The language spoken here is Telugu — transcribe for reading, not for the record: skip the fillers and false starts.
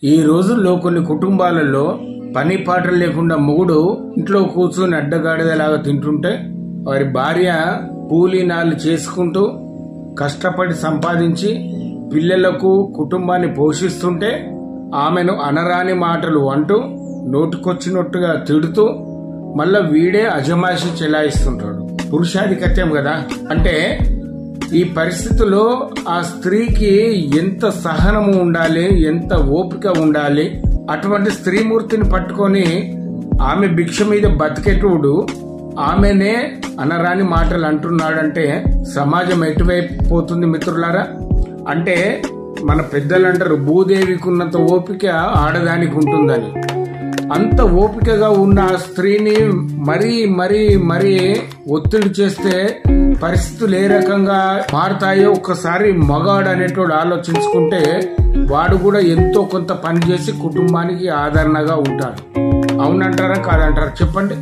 ఈ రోజుల్లో కొన్ని కుటుంబాలలో పని పాటలు లేకుండా మొగుడు ఇంట్లో కూర్చొని అడ్డగాడిదలాగా తింటుంటే వారి భార్య కూలీనాలు చేసుకుంటూ కష్టపడి సంపాదించి పిల్లలకు కుటుంబాన్ని పోషిస్తుంటే ఆమెను అనరాని మాటలు అంటూ నోటికొచ్చినట్టుగా తిడుతూ మళ్ళా వీడే అజమాయిషి చెలాయిస్తుంటాడు. పురుషాధిక్యం కదా. అంటే ఈ పరిస్థితుల్లో ఆ స్త్రీకి ఎంత సహనము ఉండాలి, ఎంత ఓపిక ఉండాలి. అటువంటి స్త్రీమూర్తిని పట్టుకొని ఆమె భిక్ష మీద బతికేటోడు ఆమెనే అనరాని మాటలు అంటున్నాడంటే సమాజం ఎటువైపు పోతుంది మిత్రులారా? అంటే మన పెద్దలు అంటారు, భూదేవికి ఉన్నంత ఓపిక ఆడదానికి ఉంటుందని. అంత ఓపికగా ఉన్న ఆ స్త్రీని మరీ మరీ మరీ ఒత్తిడి చేస్తే పరిస్థితులు ఏ రకంగా మారుతాయో ఒక్కసారి మగాడు అనేటోడు ఆలోచించుకుంటే వాడు కూడా ఎంతో కొంత పని చేసి కుటుంబానికి ఆదరణగా ఉంటాడు. అవునంటారా కాదంటారా చెప్పండి.